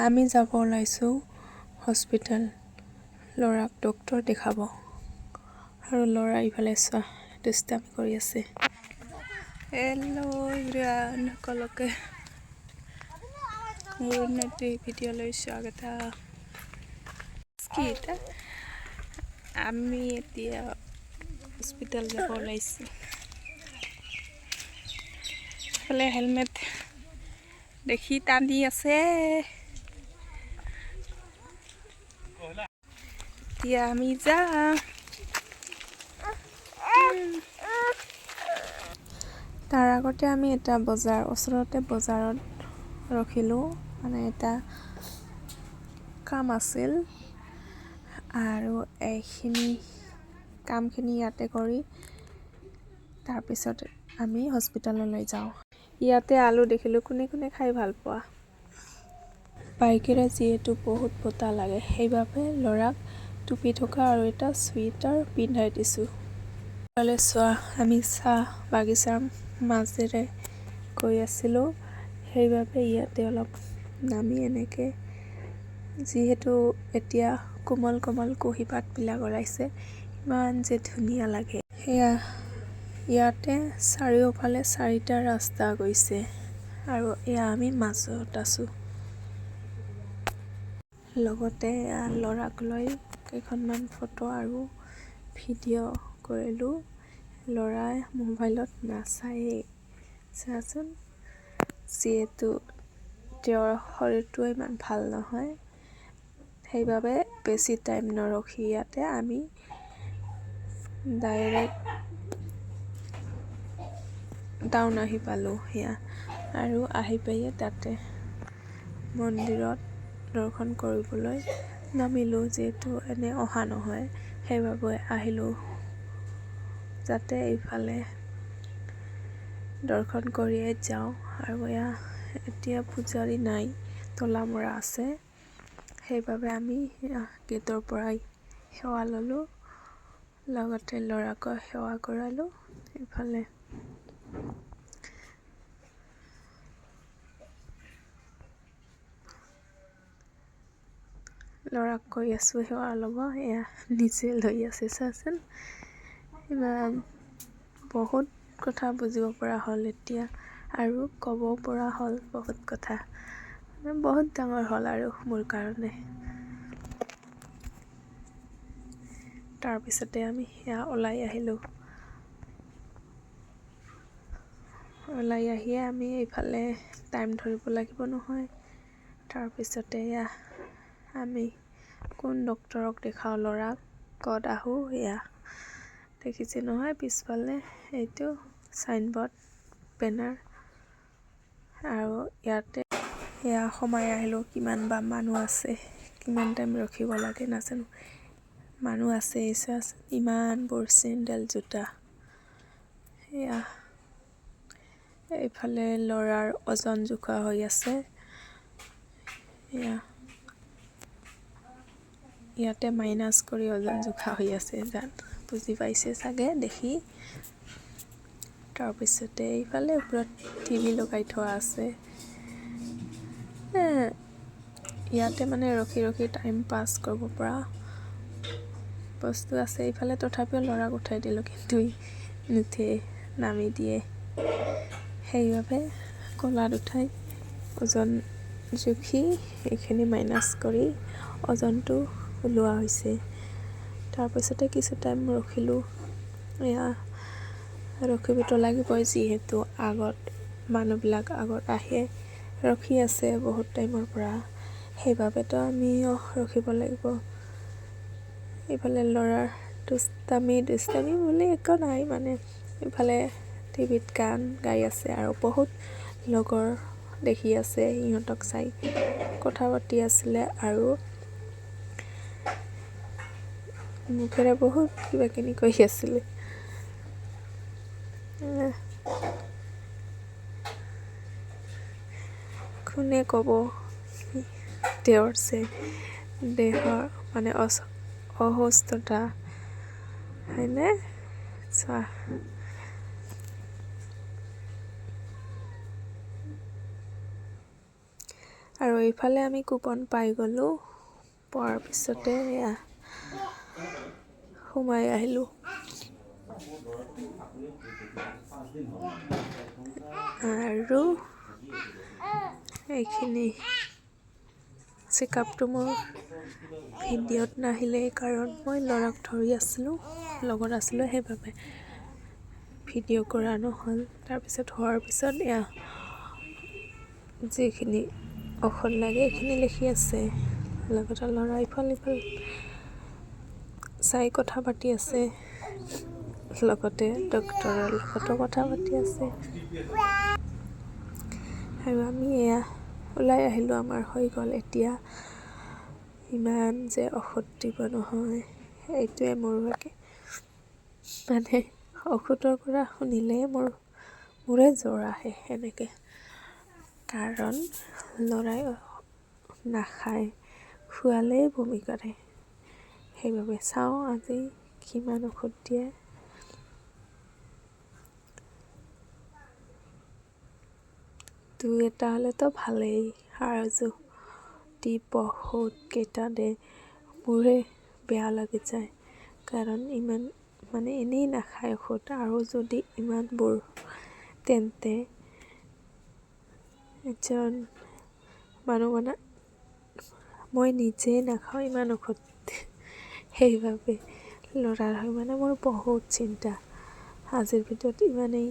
আমি যাব ওলাইছোঁ হস্পিটেল ল'ৰাক ডক্তৰ দেখাব আৰু ল'ৰা ইফালে চোৱা ডিষ্টাৰ্ব কৰি আছে হেল্ল' এভৰিৱান সকলোকে মোৰ উন্নতি ভিডিঅ'লৈ স্বাগত আমি এতিয়া হস্পিটেল যাব ওলাইছোঁ ইফালে হেলমেট দেখি টানি আছে এতিয়া আমি যাম তাৰ আগতে আমি এটা ওচৰতে বজাৰত ৰখিলোঁ মানে এটা কাম আছিল আৰু এইখিনি কামখিনি ইয়াতে কৰি তাৰপিছত আমি হস্পিটেললৈ যাওঁ ইয়াতে আলু দেখিলোঁ কোনে কোনে খাই ভাল পোৱা বাইকেৰে যিহেতু বহুত বতাহ লাগে সেইবাবে ল'ৰাক টুপি থকা আৰু এটা চুৱেটাৰ পিন্ধাই দিছোঁ চোৱা আমি চাহ বাগিচাৰ মাজেৰে গৈ আছিলোঁ সেইবাবে ইয়াতে অলপ নামি এনেকৈ যিহেতু এতিয়া কোমল কোমল কুঁহি পাতবিলাক ওলাইছে ইমান যে ধুনীয়া লাগে সেয়া ইয়াতে চাৰিওফালে 4টা ৰাস্তা গৈছে আৰু এয়া আমি মাজত আছোঁ লগতে ল'ৰাক লৈ কেইখনমান ফটো আৰু ভিডিঅ' কৰিলোঁ ল'ৰাই মোবাইলত নাচায়েই চাচোন যিহেতু তেওঁৰ শৰীৰটো ইমান ভাল নহয় সেইবাবে বেছি টাইম নৰখি ইয়াতে আমি ডাইৰেক্ট টাউন আহি পালোঁ সেয়া আৰু আহি পাইয়ে তাতে মন্দিৰত দৰ্শন কৰিবলৈ নামিলোঁ যিহেতু এনে অহা নহয় সেইবাবে আহিলোঁ যাতে এইফালে দৰ্শন কৰিয়ে যাওঁ আৰু এতিয়া পূজাৰী নাই তলা মৰা আছে সেইবাবে আমি গেটৰ পৰাই সেৱা ল'লোঁ লগতে ল'ৰাকো সেৱা কৰালোঁ এইফালে ল'ৰাক কৈ আছোঁ সেৱা ল'ব এয়া নিজে লৈ আছে চাচোন ইমান বহুত কথা বুজিব পৰা হ'ল এতিয়া আৰু ক'ব পৰা হ'ল বহুত কথা বহুত ডাঙৰ হ'ল আৰু মোৰ কাৰণে তাৰপিছতে আমি সেয়া ওলাই আহিয়ে আমি এইফালে টাইম ধৰিব লাগিব নহয় তাৰপিছতে আমি কোন ডক্তৰক দেখাওঁ ল'ৰাক ক'ত আহোঁ এয়া দেখিছে নহয় পিছফালে এইটো চাইনবোৰ্ড বেনাৰ আৰু ইয়াতে এয়া সোমাই আহিলোঁ কিমান বা মানুহ আছে কিমান টাইম ৰখিব লাগে নাজানো মানুহ আছে ইমানবোৰ চেণ্ডেল জোতা এয়া এইফালে ল'ৰাৰ ওজন জোখা হৈ আছে ইয়াতে মাইনাছ কৰি ওজন জোখা হৈ আছে বুজি পাইছে চাগে দেখি তাৰপিছতে এইফালে ওপৰত টিভি লগাই থোৱা আছে ইয়াতে মানে ৰখি ৰখি টাইম পাছ কৰিব পৰা বস্তু আছে এইফালে তথাপিও ল'ৰাক উঠাই দিলোঁ কিন্তু নুঠে নামি দিয়ে সেইবাবে কলাত উঠাই ওজন জুখি এইখিনি মাইনাছ কৰি ওজনটো ওলোৱা হৈছে তাৰপিছতে কিছু টাইম ৰখিলোঁ এয়া ৰখিবতো লাগিবই যিহেতু আগত মানুহবিলাক আগত আহে ৰখি আছে বহুত টাইমৰ পৰা সেইবাবেতো আমিও ৰখিব লাগিব এইফালে ল'ৰাৰ দুষ্টামি বুলি একো নাই মানে এইফালে টিভিত গান গাই আছে আৰু বহুত লগৰ দেখি আছে সিহঁতক চাই কথা পাতি আছিলে আৰু মুখেৰে বহুত কিবা কিনি কৈ আছিলে কোনে ক'ব তেওঁৰ দেহৰ মানে অসুস্থতা হয়নে চোৱা আৰু এইফালে আমি কুপন পাই গ'লোঁ। পোৱাৰ পিছতে এয়া সোমাই আহিলোঁ। আৰু এইখিনি চেকআপটো মোৰ ভিডিঅ'ত নাহিলে কাৰণ মই ল'ৰাক ধৰি আছিলোঁ, লগত আছিলোঁ, সেইবাবে ভিডিঅ' কৰা নহ'ল। তাৰপিছত হোৱাৰ পিছত এয়া যিখিনি ঔষধ লাগে এইখিনি লিখি আছে, লগতে ল'ৰা ইফাল সিফাল চাই কথা পাতি আছে, লগতে ডক্তৰৰ লগতো কথা পাতি আছে। আৰু আমি এয়া ওলাই আহিলোঁ, আমাৰ হৈ গ'ল। এতিয়া ইমান যে ঔষধ দিব নহয়, এইটোৱে মোৰ মানে ঔষধৰ পৰা শুনিলে মোৰে জ্বৰ আহে এনেকৈ, কাৰণ ল'ৰাই নাখায়, খোৱালেই বমি কৰে। সেইবাবে চাওঁ আজি কিমান ঔষধ দিয়ে। দুই এটা হ'লেতো ভালেই, আৰু যদি বহুত কেইটা দে মোৰে বেয়া লাগি যায়, কাৰণ ইমান মানে এনেই নাখায় ঔষধ, আৰু যদি ইমানবোৰ তেন্তে এজন মানুহ মানে মই নিজে নাখাওঁ ইমান ঔষধ। সেইবাবে ল'ৰাৰ হৈ মানে মোৰ বহুত চিন্তা। আজিৰ ভিডিঅ'ত ইমানেই।